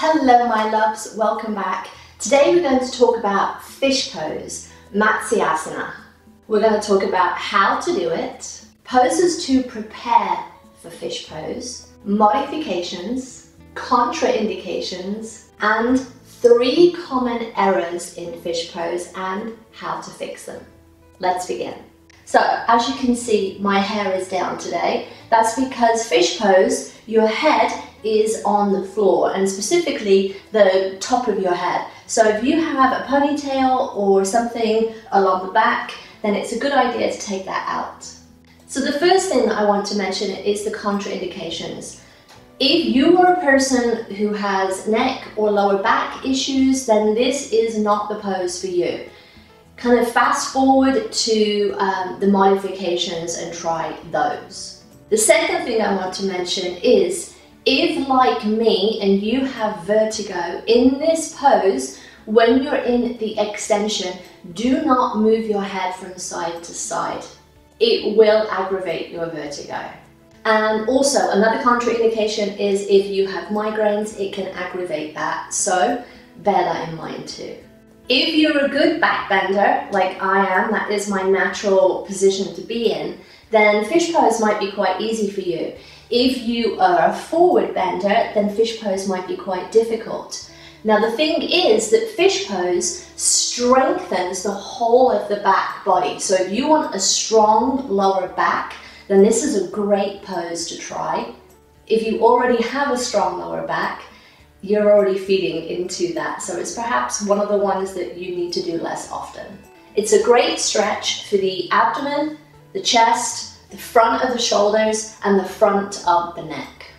Hello my loves, welcome back. Today we're going to talk about fish pose, Matsyasana. We're going to talk about how to do it, poses to prepare for fish pose, modifications, contraindications, and 3 common errors in fish pose and how to fix them. Let's begin. So, as you can see, my hair is down today. That's because fish pose, your head is on the floor, and specifically the top of your head. So if you have a ponytail or something along the back, then it's a good idea to take that out. So the first thing that I want to mention is the contraindications. If you are a person who has neck or lower back issues, then this is not the pose for you. Kind of fast forward to the modifications and try those. The second thing I want to mention is, if like me and you have vertigo, in this pose, when you're in the extension, do not move your head from side to side. It will aggravate your vertigo. And also another contraindication is if you have migraines, it can aggravate that. So bear that in mind too. If you're a good backbender, like I am, that is my natural position to be in, then fish pose might be quite easy for you. If you are a forward bender, then fish pose might be quite difficult. Now the thing is that fish pose strengthens the whole of the back body. So if you want a strong lower back, then this is a great pose to try. If you already have a strong lower back, you're already feeding into that, so it's perhaps one of the ones that you need to do less often. It's a great stretch for the abdomen, the chest, the front of the shoulders, and the front of the neck.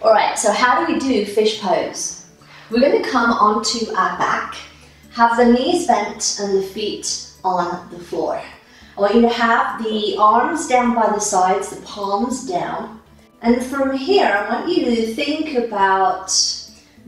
Alright, so how do we do fish pose? We're going to come onto our back, have the knees bent and the feet on the floor. I want you to have the arms down by the sides, the palms down, and from here I want you to think about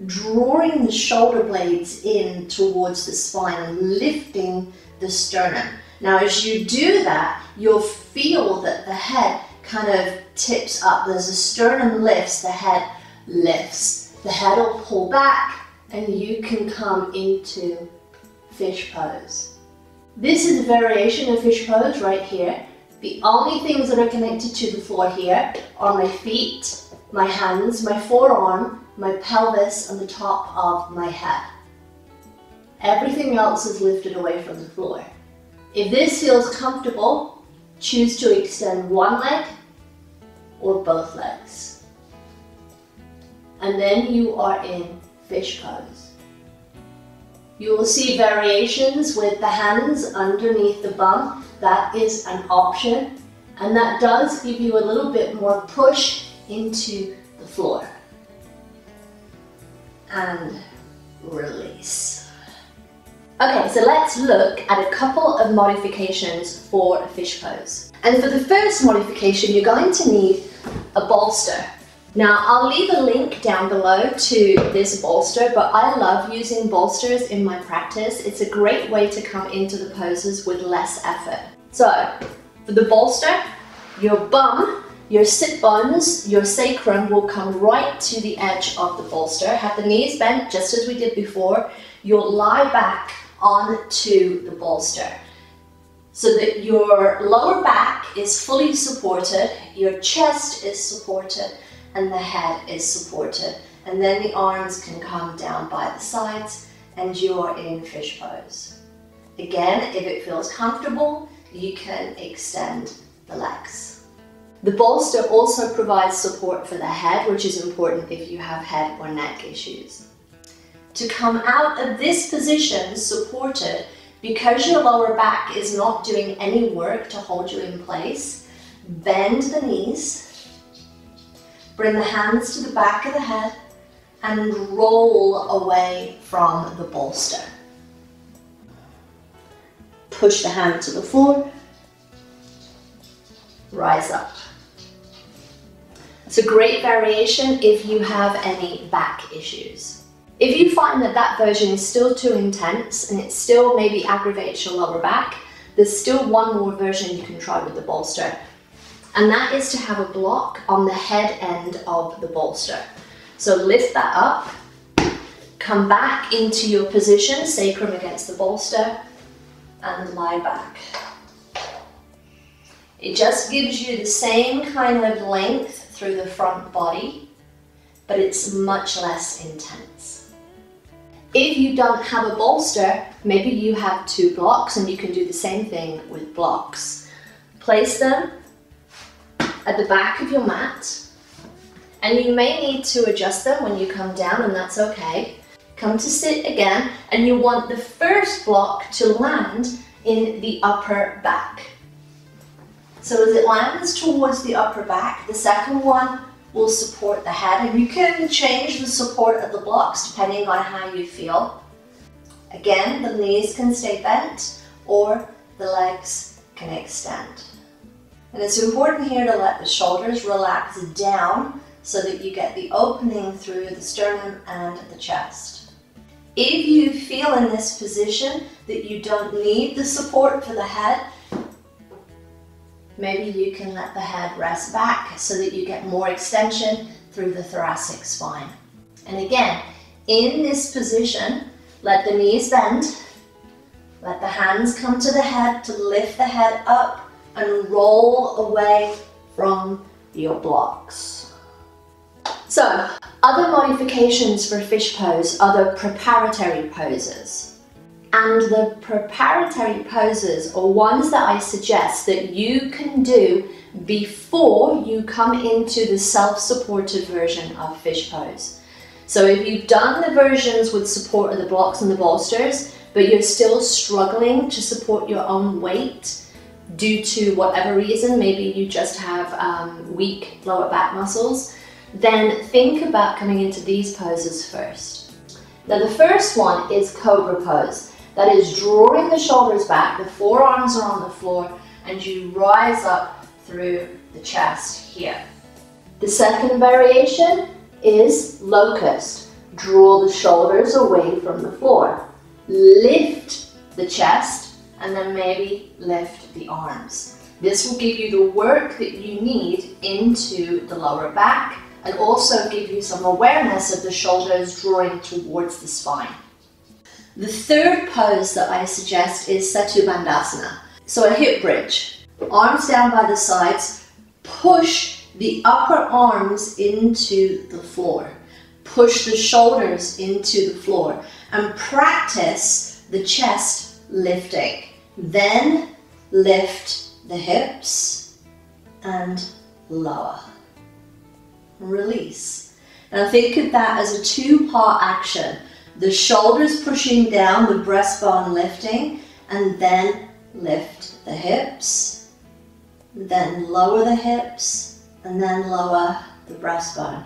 drawing the shoulder blades in towards the spine and lifting the sternum. Now as you do that, you'll feel that the head kind of tips up. As the sternum lifts, the head lifts. The head will pull back and you can come into fish pose. This is a variation of fish pose right here. The only things that are connected to the floor here are my feet, my hands, my forearm, my pelvis, and the top of my head. Everything else is lifted away from the floor. If this feels comfortable, choose to extend one leg or both legs. And then you are in fish pose. You will see variations with the hands underneath the bum. That is an option, and that does give you a little bit more push into the floor. And release. Okay, so let's look at a couple of modifications for a fish pose. And for the first modification, you're going to need a bolster. Now, I'll leave a link down below to this bolster, but I love using bolsters in my practice. It's a great way to come into the poses with less effort. So, for the bolster, your bum, your sit bones, your sacrum will come right to the edge of the bolster. Have the knees bent just as we did before. You'll lie back onto the bolster so that your lower back is fully supported, your chest is supported, and the head is supported. And then the arms can come down by the sides and you're in fish pose. Again, if it feels comfortable, you can extend the legs. The bolster also provides support for the head, which is important if you have head or neck issues. To come out of this position supported, because your lower back is not doing any work to hold you in place, bend the knees, bring the hands to the back of the head, and roll away from the bolster. Push the hand to the floor, rise up. It's a great variation if you have any back issues. If you find that that version is still too intense and it still maybe aggravates your lower back, there's still one more version you can try with the bolster. And that is to have a block on the head end of the bolster. So lift that up, Come back into your position, sacrum against the bolster, and lie back. It just gives you the same kind of length through the front body, but it's much less intense. If you don't have a bolster, maybe you have 2 blocks and you can do the same thing with blocks. Place them at the back of your mat, and you may need to adjust them when you come down, and that's okay. Come to sit again, and you want the first block to land in the upper back. So as it lands towards the upper back, the second one will support the head, and you can change the support of the blocks depending on how you feel. Again, the knees can stay bent or the legs can extend. And it's important here to let the shoulders relax down so that you get the opening through the sternum and the chest. If you feel in this position that you don't need the support for the head, maybe you can let the head rest back so that you get more extension through the thoracic spine. And again, in this position, let the knees bend, let the hands come to the head to lift the head up and roll away from your blocks. So, other modifications for fish pose are the preparatory poses. And the preparatory poses are ones that I suggest that you can do before you come into the self-supported version of fish pose. So if you've done the versions with support of the blocks and the bolsters, but you're still struggling to support your own weight due to whatever reason, maybe you just have weak lower back muscles, then think about coming into these poses first. Now the first one is cobra pose. That is drawing the shoulders back, the forearms are on the floor, and you rise up through the chest here. The second variation is locust. Draw the shoulders away from the floor. Lift the chest, and then maybe lift the arms. This will give you the work that you need into the lower back, and also give you some awareness of the shoulders drawing towards the spine. The third pose that I suggest is Setu Bandhasana. So a hip bridge, arms down by the sides, push the upper arms into the floor, push the shoulders into the floor, and practice the chest lifting. Then lift the hips and lower. Release. Now think of that as a 2-part action. The shoulders pushing down, the breastbone lifting, and then lift the hips, then lower the hips, and then lower the breastbone.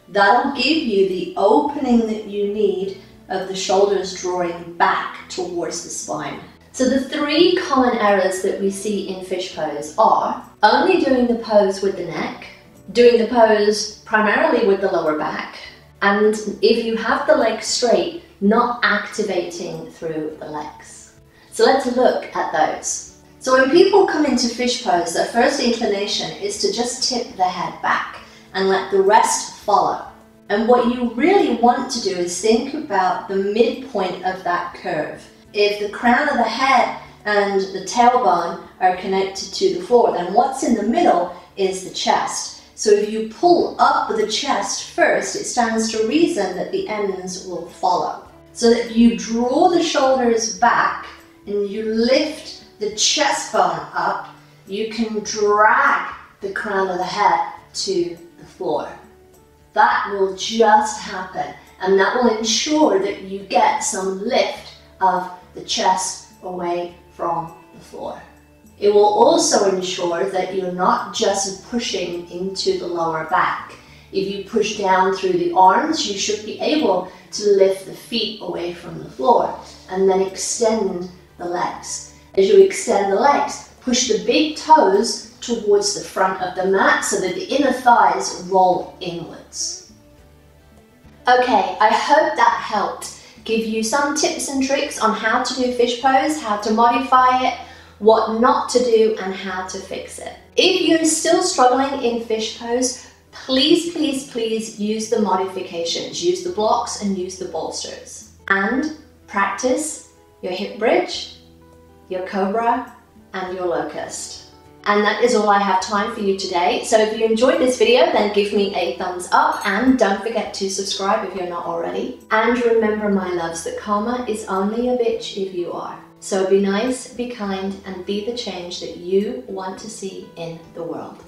That'll give you the opening that you need of the shoulders drawing back towards the spine. So the 3 common errors that we see in fish pose are only doing the pose with the neck, doing the pose primarily with the lower back, and if you have the legs straight, not activating through the legs. So let's look at those. So when people come into fish pose, their first inclination is to just tip the head back and let the rest follow. And what you really want to do is think about the midpoint of that curve. If the crown of the head and the tailbone are connected to the floor, then what's in the middle is the chest. So if you pull up the chest first, it stands to reason that the ends will follow. So that you draw the shoulders back and you lift the chest bone up, you can drag the crown of the head to the floor. That will just happen, and that will ensure that you get some lift of the chest away from the floor. It will also ensure that you're not just pushing into the lower back. If you push down through the arms, you should be able to lift the feet away from the floor and then extend the legs. As you extend the legs, push the big toes towards the front of the mat so that the inner thighs roll inwards. Okay, I hope that helped give you some tips and tricks on how to do fish pose, how to modify it, what not to do, and how to fix it. If you're still struggling in fish pose, Please, please, please use the modifications. Use the blocks and use the bolsters. And practice your hip bridge, your cobra, and your locust. And that is all I have time for you today. So if you enjoyed this video, then give me a thumbs up and don't forget to subscribe if you're not already. And remember, my loves, that karma is only a bitch if you are. So be nice, be kind, and be the change that you want to see in the world.